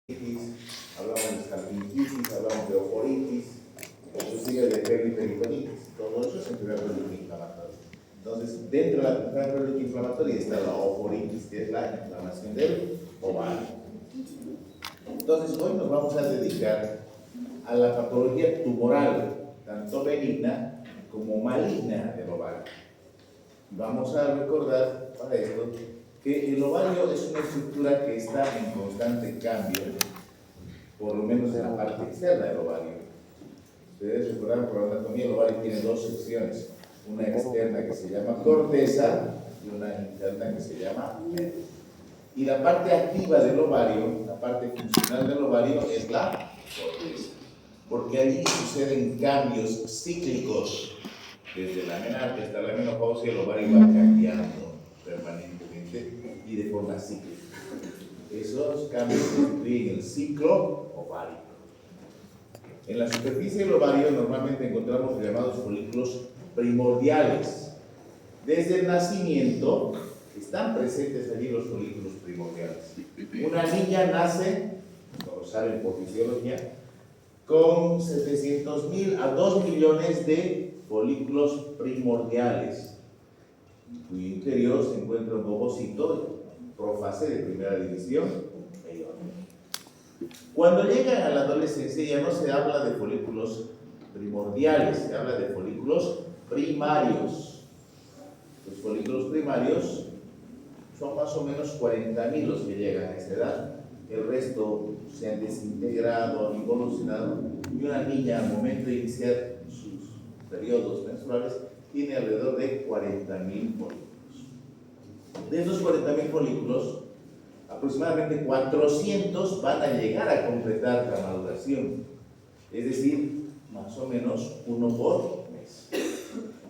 hablamos de salpingitis, hablamos de oforitis, inclusive de periperitontitis. Todo eso es enfermedad crónica inflamatoria. Entonces, dentro de la enfermedad crónica inflamatoria está la oforitis, que es la inflamación del ovario. Entonces, hoy nos vamos a dedicar a la patología tumoral, tanto benigna como maligna del ovario. Vamos a recordar para esto que el ovario es una estructura que está en constante cambio, por lo menos en la parte externa del ovario. Ustedes recordarán por la anatomía, el ovario tiene dos secciones, una externa que se llama corteza y una interna que se llama médula. Y la parte activa del ovario, la parte funcional del ovario es la corteza, porque allí suceden cambios cíclicos. Desde la menarquia hasta la menopausia, el ovario va cambiando permanentemente y de forma cíclica. Esos cambios constituyen el ciclo ovárico. En la superficie del ovario normalmente encontramos los llamados folículos primordiales. Desde el nacimiento están presentes allí los folículos primordiales. Una niña nace, como saben por fisiología, con 700.000 a 2 millones de folículos primordiales, en cuyo interior se encuentra un ovocito, profase de primera división. Cuando llegan a la adolescencia ya no se habla de folículos primordiales, se habla de folículos primarios. Los folículos primarios son más o menos 40.000 los que llegan a esa edad. El resto se han desintegrado, han involucionado, y una niña al momento de iniciar sus periodos menstruales tiene alrededor de 40.000 folículos. De esos 40.000 folículos, aproximadamente 400 van a llegar a completar la maduración, es decir, más o menos uno por mes.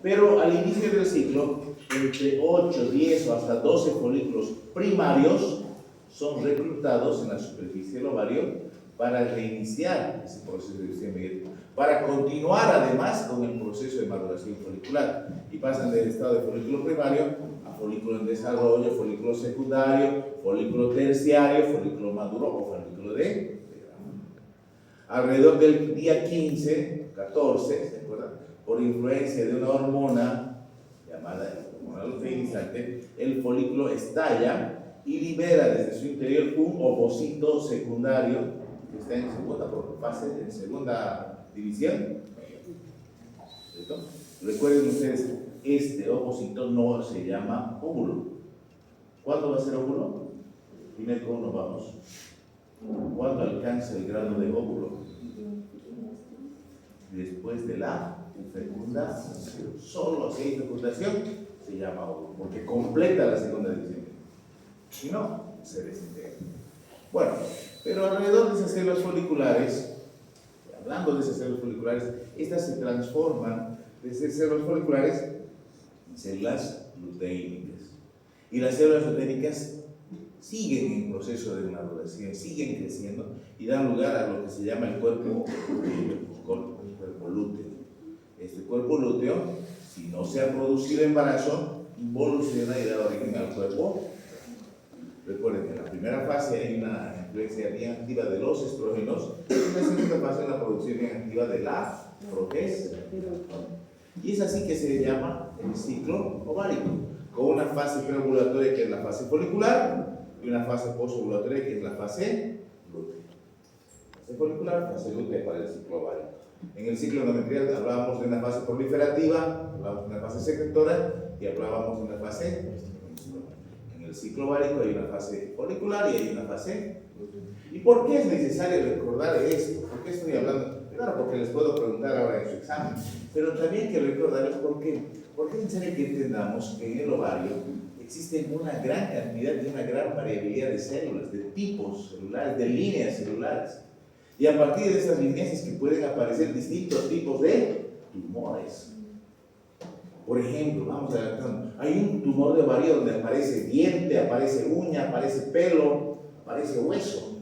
Pero al inicio del ciclo, entre 8, 10 o hasta 12 folículos primarios son reclutados en la superficie del ovario para reiniciar ese proceso de división medio, para continuar además con el proceso de maduración folicular, y pasan del estado de folículo primario a folículo en desarrollo, folículo secundario, folículo terciario, folículo maduro o folículo de grano. Alrededor del día 15, 14, ¿se acuerdan? Por influencia de una hormona llamada hormona luteinizante, el folículo estalla y libera desde su interior un ovocito secundario que está en segunda fase, en segunda división. ¿Cierto? Recuerden ustedes, este ovocito no se llama óvulo. ¿Cuándo va a ser óvulo? Dime cómo nos vamos. ¿Cuándo alcanza el grado de óvulo? Después de la fecundación. Solo si hay fecundación se llama óvulo, porque completa la segunda división. Si no, se desintegra. Bueno, pero alrededor de esas células foliculares, hablando de esas células foliculares, estas se transforman de células foliculares en células luteínicas. Y las células luteínicas siguen en proceso de maduración, siguen creciendo y dan lugar a lo que se llama el cuerpo lúteo. Este cuerpo lúteo, si no se ha producido embarazo, involuciona y da origen al cuerpo. Recuerden que en la primera fase hay una influencia bien activa de los estrógenos, y en la segunda fase hay una producción bien activa de la progesterona. Y es así que se llama el ciclo ovárico, con una fase preovulatoria que es la fase folicular y una fase posovulatoria que es la fase lútea. Fase folicular, fase lútea para el ciclo ovárico. En el ciclo endometrial hablábamos de una fase proliferativa, hablábamos de una fase secretora y hablábamos de una fase menstrual. En el ciclo ovárico hay una fase folicular y hay una fase lútea. ¿Y por qué es necesario recordar esto? ¿Por qué estoy hablando? Claro, porque les puedo preguntar ahora en su examen, pero también quiero recordarles por qué. Porque es necesario que entendamos que en el ovario existen una gran cantidad y una gran variabilidad de células, de tipos celulares, de líneas celulares. Y a partir de esas líneas es que pueden aparecer distintos tipos de tumores. Por ejemplo, vamos a ver, hay un tumor de ovario donde aparece diente, aparece uña, aparece pelo, aparece hueso.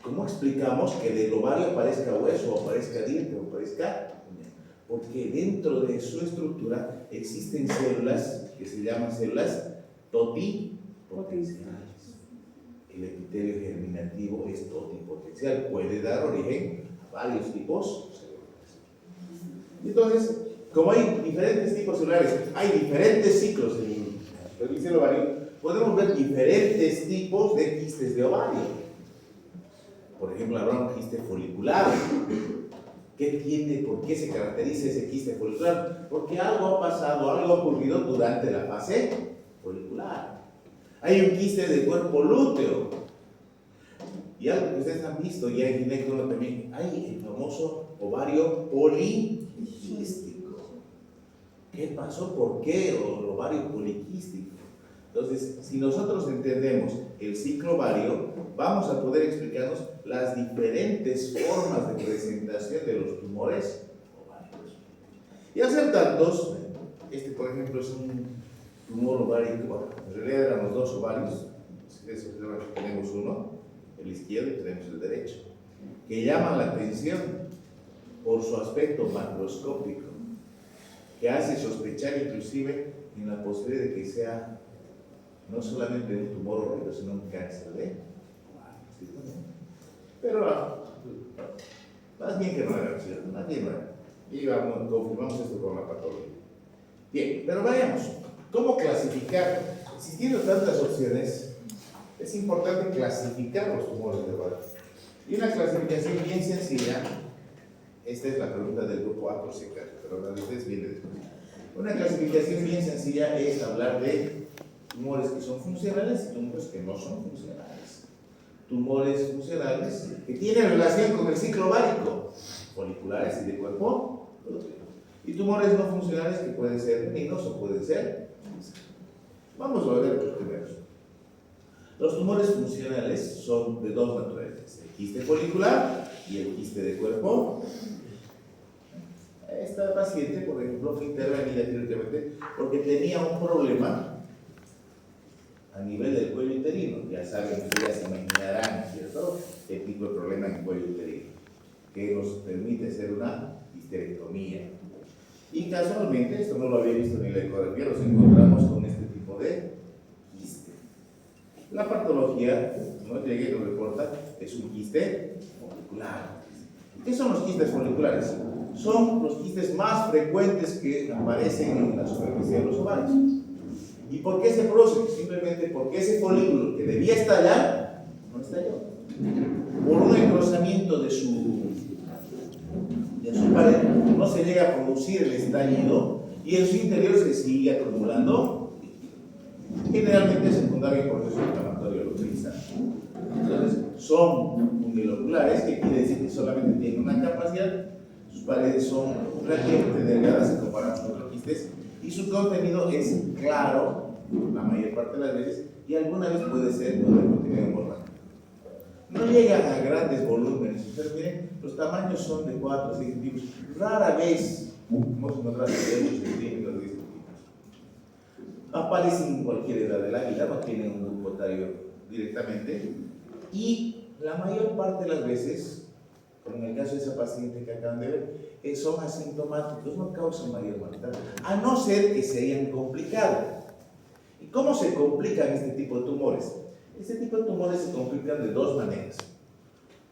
¿Cómo explicamos que del ovario aparezca hueso, o aparezca diente, o aparezca uña? Porque dentro de su estructura existen células que se llaman células totipotenciales. el epitelio germinativo es totipotencial, puede dar origen a varios tipos celulares. Entonces, como hay diferentes tipos celulares, hay diferentes ciclos en el superficial ovario, podemos ver diferentes tipos de quistes de ovario. Por ejemplo, habrá un quiste folicular. ¿Qué tiene? ¿Por qué se caracteriza ese quiste folicular? Porque algo ha pasado, algo ha ocurrido durante la fase folicular. Hay un quiste de cuerpo lúteo. Y algo que ustedes han visto ya en ginecología también, hay el famoso ovario poliquístico. ¿Qué pasó? ¿Por qué el ovario poliquístico? Entonces, si nosotros entendemos el ciclo ovario, vamos a poder explicarnos las diferentes formas de presentación de los tumores ováricos. Y al ser tantos, este por ejemplo es un tumor ovárico, bueno, en realidad eran los dos ovarios, tenemos uno, el izquierdo, y tenemos el derecho, que llaman la atención por su aspecto macroscópico, que hace sospechar inclusive en la posibilidad de que sea no solamente un tumor ovárico, sino un cáncer de ovario. Pero más bien que no era, ¿cierto? Más bien no era. Y vamos, confirmamos esto con la patología. Bien, pero vayamos. ¿Cómo clasificar? Existiendo tantas opciones, es importante clasificar los tumores de ovario. Y una clasificación bien sencilla, esta es la pregunta del grupo A por si acaso, pero la de ustedes viene después. Una clasificación bien sencilla es hablar de tumores que son funcionales y tumores que no son funcionales. Tumores funcionales que tienen relación con el ciclo ovárico, foliculares y de cuerpo lúteo. Y tumores no funcionales que pueden ser benignos o pueden ser. Vamos a ver los primeros. Los tumores funcionales son de dos naturalezas: el quiste folicular y el quiste de cuerpo. Esta paciente, por ejemplo, fue intervenida quirúrgicamente porque tenía un problema a nivel del cuello uterino. Ya saben, ustedes se imaginarán, ¿cierto?, el tipo de problema en el cuello uterino, que nos permite hacer una histerectomía. Y casualmente, esto no lo había visto ni en la ecografía, los encontramos con este tipo de quiste. La patología, no llegué, lo reporta, es un quiste folicular. ¿Qué son los quistes foliculares? Son los quistes más frecuentes que aparecen en la superficie de los ovarios. ¿Y por qué se produce? Simplemente porque ese folículo que debía estallar, no estalló. Por un engrosamiento de su pared, no se llega a producir el estallido y en su interior se sigue acumulando, generalmente secundario al proceso inflamatorio lo utilizan. Entonces, son uniloculares, que quiere decir que solamente tienen una capacidad, sus paredes son relativamente delgadas en comparación con otros quistes, y su contenido es claro la mayor parte de las veces, y alguna vez puede ser con el contenido borrado. No llegan a grandes volúmenes. Ustedes miren, los tamaños son de 4 o 6 centímetros. Rara vez hemos encontrado de 8 centímetros, 10 centímetros. Aparecen en cualquier edad de la vida, no tienen un grupo etario directamente, y la mayor parte de las veces, como en el caso de esa paciente que acaban de ver, son asintomáticos, no causan mayor mortalidad, a no ser que se hayan complicado. ¿Y cómo se complican este tipo de tumores? Este tipo de tumores se complican de dos maneras.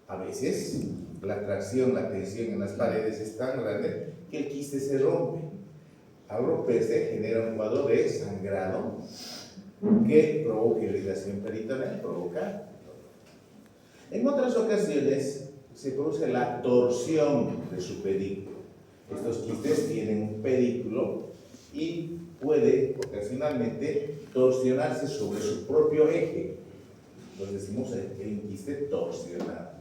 A veces, la tracción, la tensión en las paredes es tan grande que el quiste se rompe. Al romperse, genera un cuadro de sangrado que provoca irritación peritoneal, provoca. En otras ocasiones, se produce la torsión de su pedículo. Estos quistes tienen un pedículo y puede ocasionalmente torsionarse sobre su propio eje. Entonces decimos que hay un quiste torsionado.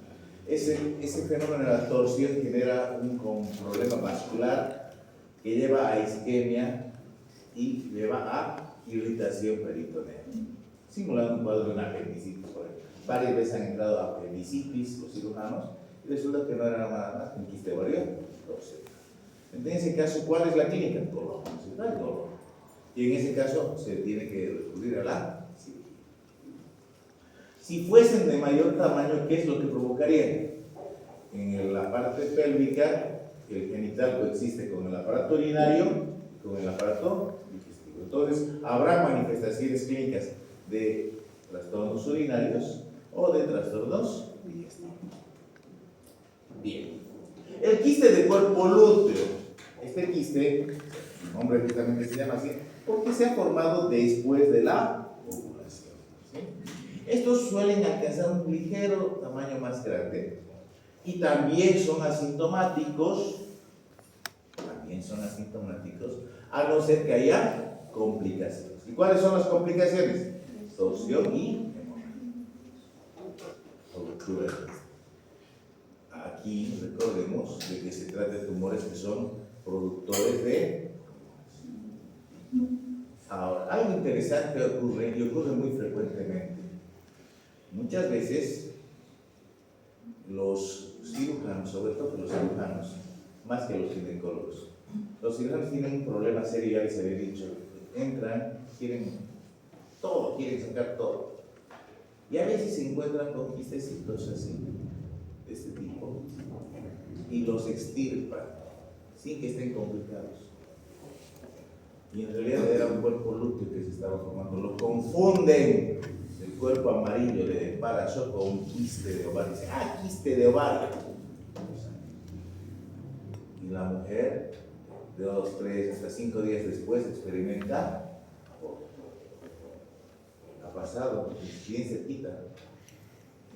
Ese fenómeno de la torsión genera un problema vascular que lleva a isquemia y lleva a irritación peritoneal, simulando un cuadro de una apendicitis, por ejemplo. Varias veces han entrado a apendicitis los cirujanos y resulta que no era nada más que un quiste ovario torsionado. En ese caso, ¿cuál es la clínica? Dolor, dolor. Y en ese caso se tiene que recurrir a la cirugía. Si fuesen de mayor tamaño, ¿qué es lo que provocaría? En la parte pélvica, el genital coexiste con el aparato urinario y con el aparato digestivo. Entonces, habrá manifestaciones clínicas de trastornos urinarios o de trastornos digestivos. Bien. El quiste de cuerpo lúteo. Este quiste, el nombre justamente se llama así, porque se ha formado después de la ovulación. ¿Sí? Estos suelen alcanzar un ligero tamaño más grande y también son asintomáticos, a no ser que haya complicaciones. ¿Y cuáles son las complicaciones? Torsión y hemorragia. Aquí recordemos de que se trata de tumores que son productores de... Ahora, algo interesante ocurre, y ocurre muy frecuentemente. Muchas veces los cirujanos, sobre todo los cirujanos, más que los ginecólogos, los cirujanos tienen un problema serio, ya les había dicho. Entran, quieren todo, quieren sacar todo. Y a veces se encuentran con quistecitos así, de este tipo, y los extirpan, sin que estén complicados. Y en realidad era un cuerpo lúteo que se estaba formando. Lo confunden, el cuerpo amarillo de embarazo con un quiste de ovario. Dicen, quiste de ovario. Y la mujer, 2, 3, hasta 5 días después, experimenta aborto. Ha pasado, bien cerquita.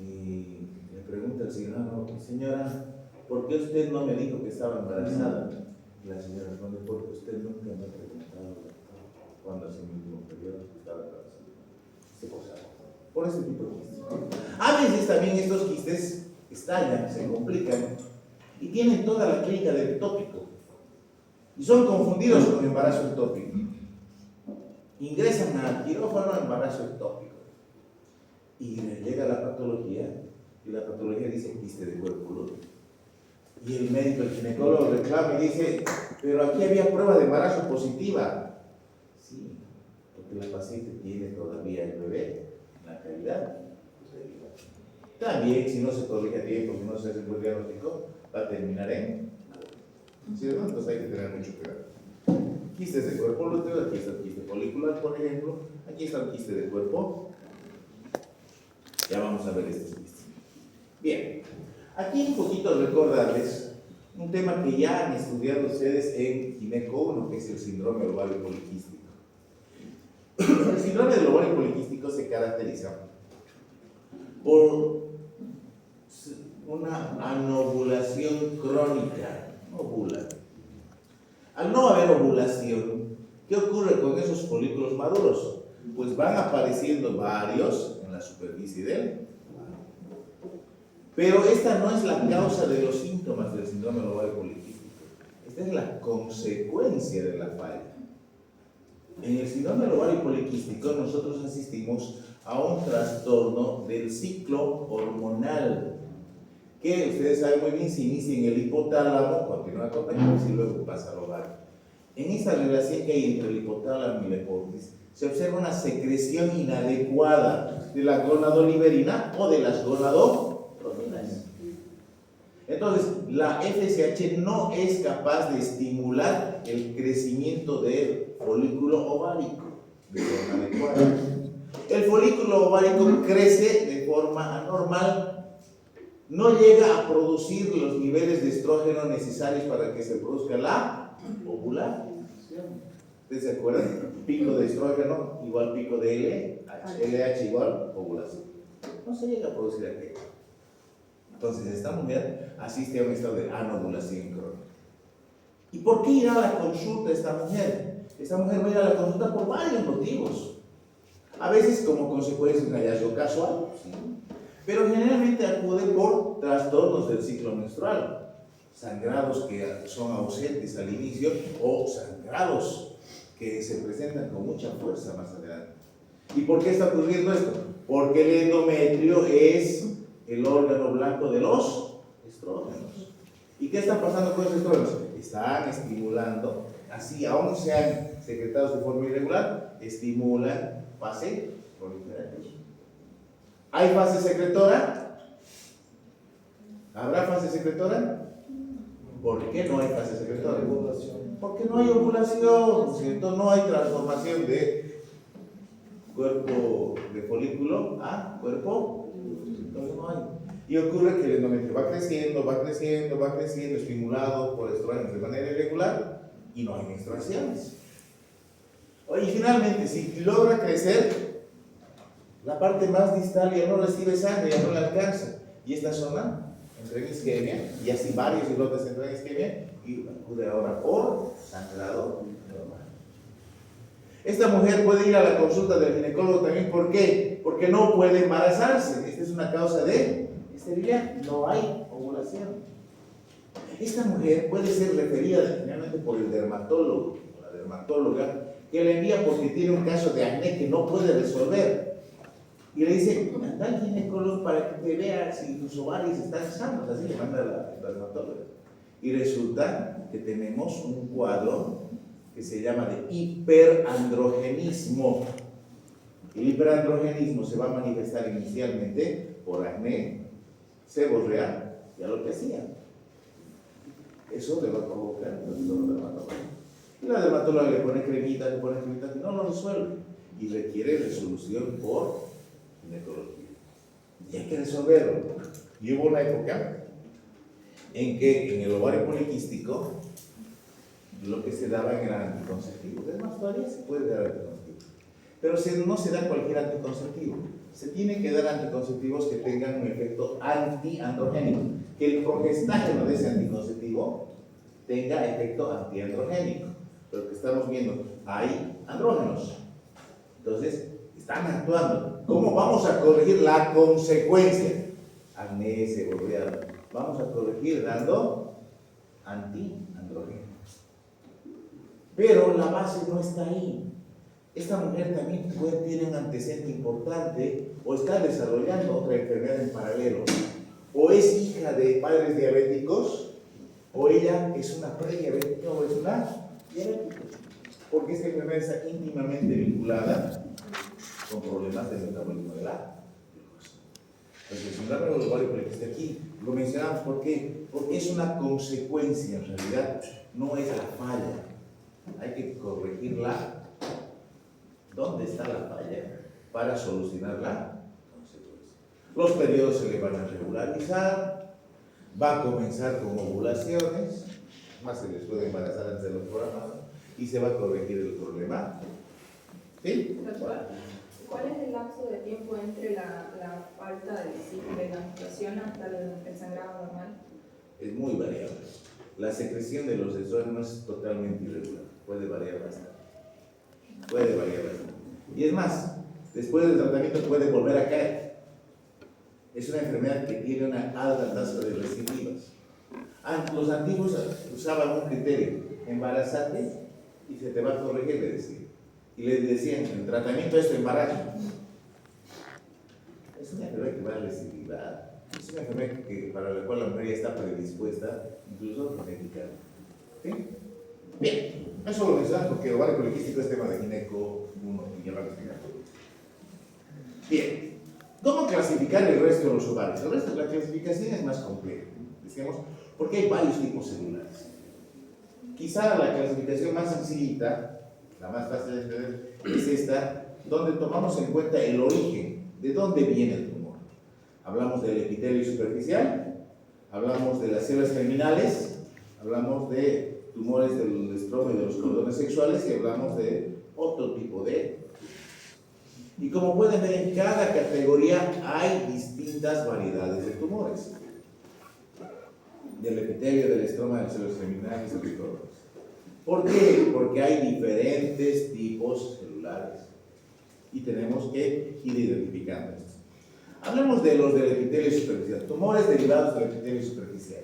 Y le pregunta al cirujano, señora, ¿por qué usted no me dijo que estaba embarazada? Y la señora responde, porque usted nunca me ha preguntado cuándo hace mi último periodo que estaba embarazada. Por ese tipo de quistes. A veces también estos quistes estallan, se complican y tienen toda la clínica del ectópico y son confundidos con embarazo ectópico. Ingresan al quirófano embarazo ectópico y llega la patología y la patología dice quiste de cuerpo lúteo. Y el médico, el ginecólogo reclama y dice, pero aquí había prueba de embarazo positiva. Sí, porque la paciente tiene todavía el bebé en la cavidad. También, si no se corrige a tiempo, si no se hace un buen diagnóstico, va a terminar en... ¿Sí, no? Entonces hay que tener mucho cuidado. Quistes de cuerpo lúteo, aquí está el quiste folicular, por ejemplo, aquí está el quiste de cuerpo. Ya vamos a ver estos quistes. Bien, aquí un poquito recordarles un tema que ya han estudiado ustedes en Gineco 1, que es el síndrome del ovario poliquístico. El síndrome del ovario poliquístico se caracteriza por una anovulación crónica. Ovula. Al no haber ovulación, ¿qué ocurre con esos folículos maduros? Pues van apareciendo varios en la superficie del ovario. Pero esta no es la causa de los síntomas del síndrome del ovario poliquístico. Esta es la consecuencia de la falla. En el síndrome del ovario poliquístico nosotros asistimos a un trastorno del ciclo hormonal que ustedes saben muy bien, se inicia en el hipotálamo, continúa con la hipófisis y luego pasa al ovario. En esa relación que hay entre el hipotálamo y la hipófisis se observa una secreción inadecuada de la gonadoliberina o de las gonadotrofinas. Entonces, la FSH no es capaz de estimular el crecimiento del folículo ovárico de forma adecuada. El folículo ovárico crece de forma anormal, no llega a producir los niveles de estrógeno necesarios para que se produzca la ovulación. ¿Ustedes se acuerdan? Pico de estrógeno igual pico de LH igual ovulación. No se llega a producir aquello. Entonces esta mujer asiste a un estado de anovulación crónica. ¿Y por qué irá a la consulta esta mujer? Esta mujer va a ir a la consulta por varios motivos. A veces como consecuencia de un hallazgo casual, ¿sí? Pero generalmente acude por trastornos del ciclo menstrual, sangrados que son ausentes al inicio o sangrados que se presentan con mucha fuerza más adelante. ¿Y por qué está ocurriendo esto? Porque el endometrio es el órgano blanco de los estrógenos. ¿Y qué está pasando con esos estrógenos? Están estimulando, así aún sean secretados de forma irregular, estimulan fase proliferativa. ¿Hay fase secretora? ¿Habrá fase secretora? ¿Por qué no hay fase secretora? Porque no hay ovulación, ¿cierto? No hay transformación de cuerpo de folículo a cuerpo Entonces no hay. Y ocurre que el endometrio va creciendo, va creciendo, va creciendo, estimulado por estrógenos de manera irregular y no hay menstruaciones. Y finalmente, si logra crecer, la parte más distal ya no recibe sangre, ya no la alcanza. Y esta zona entra en isquemia, y así varios islotes entran en isquemia, y acude ahora por sangrado normal. Esta mujer puede ir a la consulta del ginecólogo también. ¿Por qué? Porque no puede embarazarse. Esta es una causa de esterilidad. No hay ovulación. Esta mujer puede ser referida finalmente por el dermatólogo o la dermatóloga, que le envía porque tiene un caso de acné que no puede resolver. Y le dice, anda al ginecólogo para que te vea si tus ovarios están sanos. Así le manda la dermatóloga. Y resulta que tenemos un cuadro que se llama de hiperandrogenismo. El hiperandrogenismo se va a manifestar inicialmente por acné, seborrea y alopecia. Eso le va a provocar el dermatólogo. Y la dermatóloga le pone cremitas, y no lo resuelve. Y requiere resolución por ginecología. Y hay que resolverlo. Y hubo una época en que en el ovario poliquístico lo que se daba era anticonceptivo. Es más, todavía se puede dar anticonceptivo. Pero no se da cualquier anticonceptivo. Se tiene que dar anticonceptivos que tengan un efecto antiandrogénico. Que el progestágeno de ese anticonceptivo tenga efecto antiandrogénico. Pero que estamos viendo, hay andrógenos. Entonces, están actuando. ¿Cómo vamos a corregir la consecuencia? Acné, seborrea. Vamos a corregir dando antiandrogénicos. Pero la base no está ahí. Esta mujer también tiene un antecedente importante o está desarrollando otra enfermedad en paralelo. O es hija de padres diabéticos, o ella es una prediabética o es una diabética. Porque esta enfermedad está íntimamente vinculada con problemas del metabolismo de la glucosa. Entonces, el síndrome del ovario poliquístico aquí lo mencionamos porque es una consecuencia, en realidad no es la falla. Hay que corregirla. ¿Dónde está la falla? Para solucionar la consecuencia. Los periodos se le van a regularizar, va a comenzar con ovulaciones, más se les puede embarazar antes de lo programado, y se va a corregir el problema. ¿Sí? ¿Cuál es el lapso de tiempo entre la falta de la menstruación hasta el sangrado normal? Es muy variable. La secreción de los estrógenos es totalmente irregular, puede variar bastante. Y es más, después del tratamiento puede volver a caer. Es una enfermedad que tiene una alta tasa de recidivas. Los antiguos usaban un criterio: embarázate y se te va a corregir, le decían. Y le decían, el tratamiento es tu embarazo. Es una enfermedad que va a recidivar. Es una enfermedad para la cual la mujer ya está predispuesta, incluso genéticamente. ¿Sí? Bien, eso lo mencionamos porque el ovario poliquístico es tema de gineco 1 y ya va a explicar. Bien, ¿cómo clasificar el resto de los ovarios? El resto de la clasificación es más compleja, decíamos, porque hay varios tipos celulares. Quizá la clasificación más sencillita, la más fácil de entender, es esta, donde tomamos en cuenta el origen, de dónde viene el tumor. Hablamos del epitelio superficial, hablamos de las células germinales, hablamos de tumores del estroma y de los cordones sexuales y hablamos de otro tipo de. Y como pueden ver, en cada categoría hay distintas variedades de tumores. Del epitelio, del estroma, de las células germinales y de los cordones. ¿Por qué? Porque hay diferentes tipos celulares y tenemos que ir identificando estos. Hablemos de los del epitelio superficial, tumores derivados del epitelio superficial.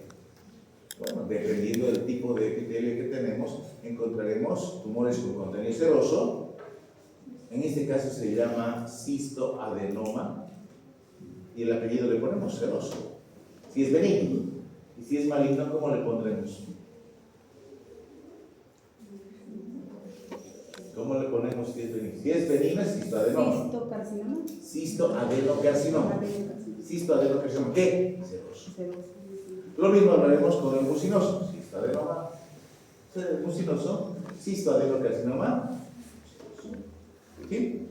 Bueno, dependiendo del tipo de epitelio que tenemos, encontraremos tumores con contenido seroso. En este caso se llama cistoadenoma y el apellido le ponemos seroso. Si es benigno y si es maligno, ¿cómo le pondremos? ¿Cómo le ponemos si es benigno? Si es benigno es cistoadenoma. ¿Cistocarcinoma? Cistoadenocarcinoma. Cistoadenocarcinoma. ¿Qué? Seroso. Lo mismo hablaremos con el mucinoso. Cistoadenoma. Mucinoso. Cistoadenocarcinoma. ¿Sí?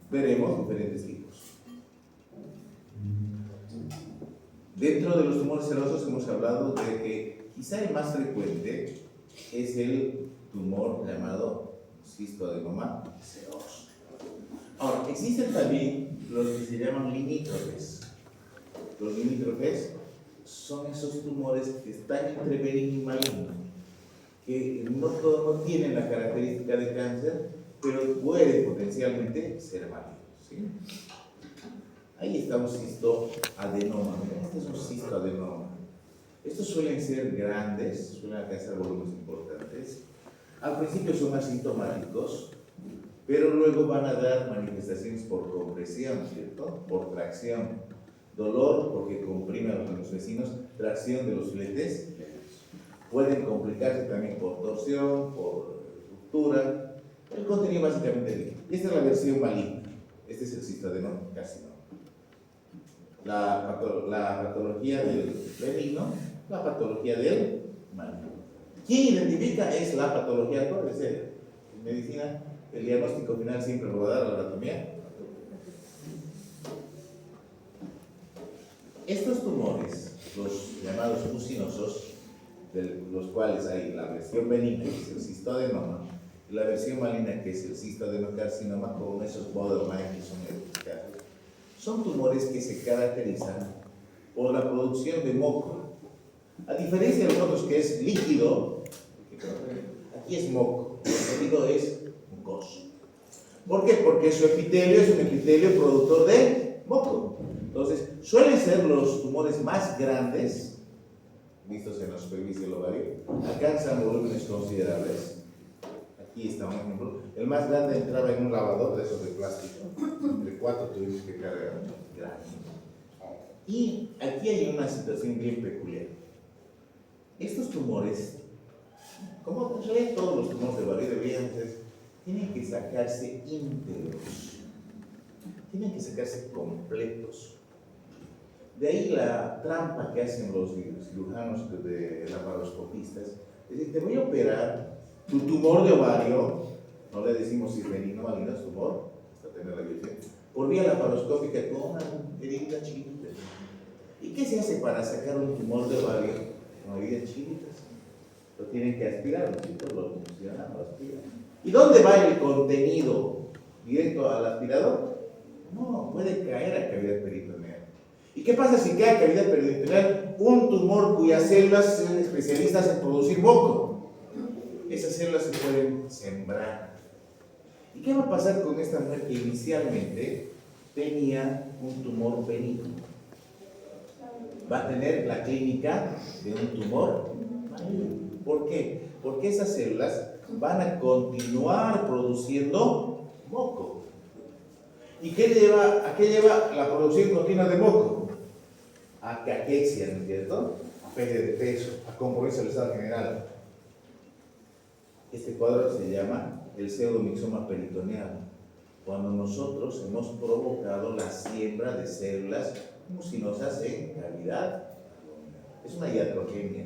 Veremos diferentes tipos. Dentro de los tumores serosos hemos hablado de que quizá el más frecuente es el tumor llamado cistoadenoma seroso. Ahora, existen también los que se llaman limítrofes. Los limítrofes son esos tumores que están entre benigno y maligno, que no tienen la característica de cáncer, pero puede potencialmente ser maligno, ¿sí? Ahí está un cistoadenoma. Este es un cistoadenoma. Estos suelen ser grandes, suelen alcanzar volúmenes importantes. Al principio son asintomáticos, pero luego van a dar manifestaciones por compresión, ¿cierto? Por tracción. Dolor porque comprime a los vecinos, tracción de los filetes. Pueden complicarse también por torsión, por ruptura. El contenido básicamente es líquido. Esta es la versión maligna. Este es el cistoadenoma carcinoma. La patología del benigno, la patología del maligno. ¿Quién identifica? Es la patología actual. En medicina, el diagnóstico final siempre lo va a dar la anatomía. Estos tumores, los llamados mucinosos, de los cuales hay la versión benigna, que es el cistoadenoma, y la versión maligna, que es el cistodenocarcinoma, con esos borderline que son eficaces, son tumores que se caracterizan por la producción de moco. A diferencia de los otros, que es líquido, aquí es moco, el líquido es mucoso. ¿Por qué? Porque su epitelio es un epitelio productor de moco. Entonces, suelen ser los tumores más grandes, vistos en la superficie del ovario, alcanzan volúmenes considerables. Aquí está un ejemplo. El más grande entraba en un lavador de esos de plástico. Entre 4 tuvimos que cargar. Y aquí hay una situación bien peculiar. Estos tumores, como en realidad todos los tumores de ovario deberían ser, tienen que sacarse íntegros. Tienen que sacarse completos. De ahí la trampa que hacen los cirujanos de laparoscopistas. Es decir, te voy a operar tu tumor de ovario, no le decimos si es benigno o maligno, es tumor, hasta tener la biopsia, por vía laparoscópica con una herida chiquita. ¿Y qué se hace para sacar un tumor de ovario con heridas chiquitas? Lo tienen que aspirar, los chicos lo funcionan, lo aspiran. ¿Y dónde va el contenido? ¿Directo al aspirador? No, puede caer a cavidad peritoneal. ¿Y qué pasa si cae a cavidad peritoneal un tumor cuyas células son especialistas en producir moco? Esas células se pueden sembrar. ¿Y qué va a pasar con esta mujer que inicialmente tenía un tumor benigno? Va a tener la clínica de un tumor maligno. ¿Por qué? Porque esas células van a continuar produciendo moco. ¿Y a qué lleva la producción continua de moco? A caquexia, ¿no es cierto? A pérdida de peso, a compromiso del estado general. Este cuadro se llama el pseudomixoma peritoneal, cuando nosotros hemos provocado la siembra de células mucinosas en cavidad abdominal. Es una iatrogenia.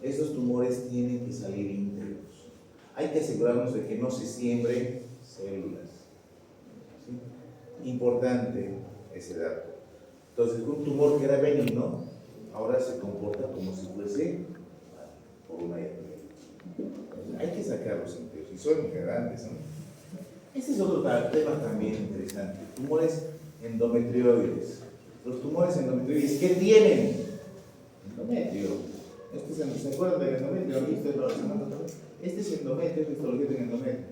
Estos tumores tienen que salir íntegros. Hay que asegurarnos de que no se siembren células. ¿Sí? Importante ese dato. Entonces, un tumor que era benigno, ahora se comporta como si fuese por una iatrogenia. Hay que sacarlos íntegros, y son grandes, ¿no? Este es otro tema también interesante. Tumores endometrioides. Los tumores endometrioides, ¿qué tienen? Endometrio. ¿Se acuerdan del endometrio? Este es endometrio, es histología del endometrio.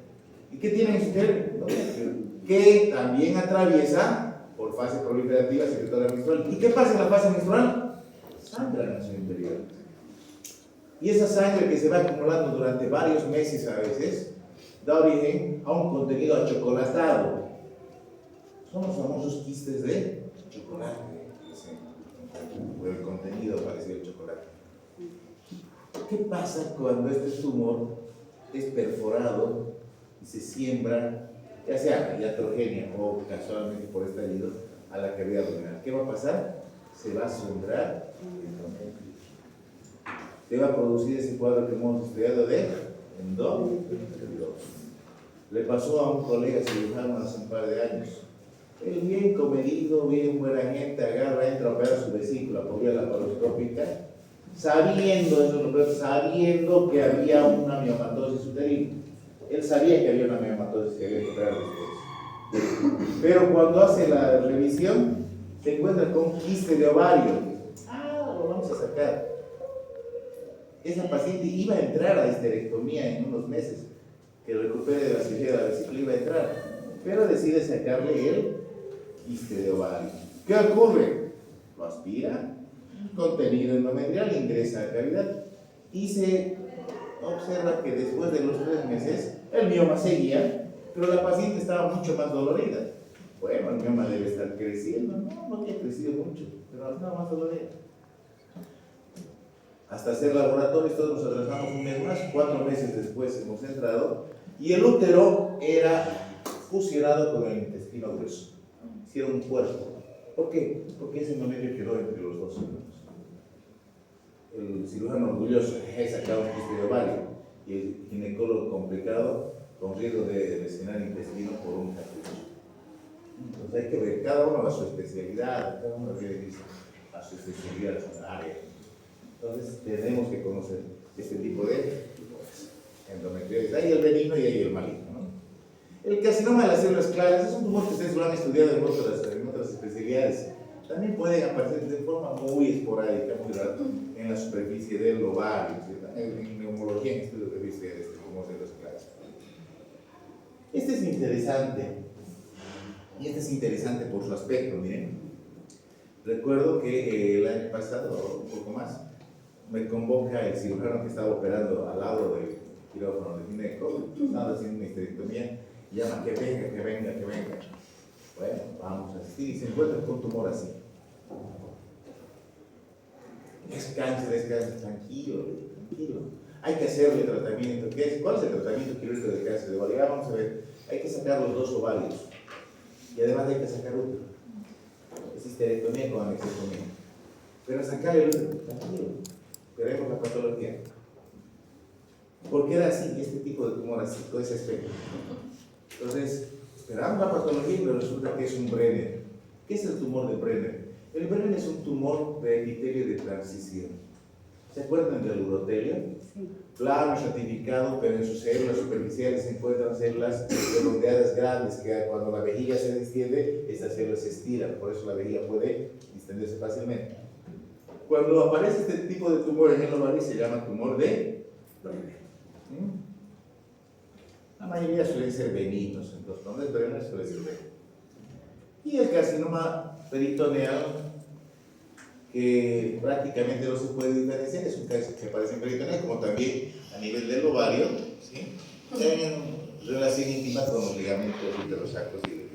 ¿Y qué tiene usted? Endometrio. Que también atraviesa por fase proliferativa secretoria menstrual. ¿Y qué pasa en la fase menstrual? Sangra en su interior. Y esa sangre que se va acumulando durante varios meses a veces, da origen a un contenido achocolatado. Son los famosos quistes de chocolate, por el contenido parecido al chocolate. ¿Qué pasa cuando este tumor es perforado y se siembra, ya sea iatrogenia o casualmente por estallido, a la cavidad abdominal? ¿Qué va a pasar? Se va a sembrar endometrio. ¿Qué va a producir ese cuadro que hemos estudiado de endometriosis? Le pasó a un colega cirujano hace un par de años. El bien comedido, bien buena gente, agarra, entra a operar su vesícula por vía laparoscópica, sabiendo que había una miomatosis uterina. Él sabía que había una miomatosis que había que operar después. Pero cuando hace la revisión, se encuentra con un quiste de ovario. Lo vamos a sacar. Esa paciente iba a entrar a histerectomía en unos meses, que recupere de la cirugía de la vesícula, iba a entrar, pero decide sacarle el quiste de ovario. ¿Qué ocurre? Lo aspira, contenido endometrial, ingresa a cavidad y se observa que después de los 3 meses el mioma seguía, pero la paciente estaba mucho más dolorida. Bueno, el mioma debe estar creciendo. No había crecido mucho, pero estaba más dolorida. Hasta hacer laboratorios, todos nos atrasamos un mes más, 4 meses después hemos entrado, y el útero era fusionado con el intestino grueso. Hicieron un cuerpo. ¿Por qué? Porque ese endometrio quedó entre los dos órganos. El cirujano orgulloso sacaba un quiste de ovario, y el ginecólogo complicado con riesgo de lesionar el intestino por un capricho. Entonces hay que ver, cada uno a su especialidad, cada uno debe ir a su especialidad, a su área. Entonces tenemos que conocer este tipo de endometriosis. Hay el benigno y hay el maligno, ¿no? El carcinoma de las células claras es un tumor que ustedes lo han estudiado en otras especialidades. También pueden aparecer de forma muy esporádica, muy rara, en la superficie del ovario, en neumología, en estudios de vista de este tumor de las claras. Este es interesante, y este es interesante por su aspecto, miren. Recuerdo que el año pasado, un poco más, me convoca el cirujano que estaba operando al lado del quirófano de gineco, estaba haciendo una histerectomía, y llama que venga. Bueno, vamos a asistir y se encuentra con un tumor así. Es cáncer, tranquilo. Hay que hacerle tratamiento. ¿Cuál es el tratamiento quirúrgico del cáncer de ovario? Vamos a ver, hay que sacar los 2 ovarios y además hay que sacar útero. Es histerectomía con anexectomía. Pero sacar el útero, tranquilo. Veremos la patología. ¿Por qué era así? Este tipo de tumor así, todo ese aspecto. Entonces, esperamos la patología, pero resulta que es un Brenner. ¿Qué es el tumor de Brenner? El Brenner es un tumor de epitelio de transición. ¿Se acuerdan del urotelio? Sí. Plano, estratificado, pero en sus células superficiales se encuentran células redondeadas grandes, que cuando la vejiga se distiende, estas células se estiran, por eso la vejiga puede distenderse fácilmente. Cuando aparece este tipo de tumor en el ovario se llama tumor de Brenner. La mayoría suelen ser benignos, entonces tumores de Brenner suelen ser benignos. Y el carcinoma peritoneal, que prácticamente no se puede diferenciar, es un cáncer que aparece en peritoneal, como también a nivel del ovario, ¿sí? En relación íntima con los ligamentos uterosacros y el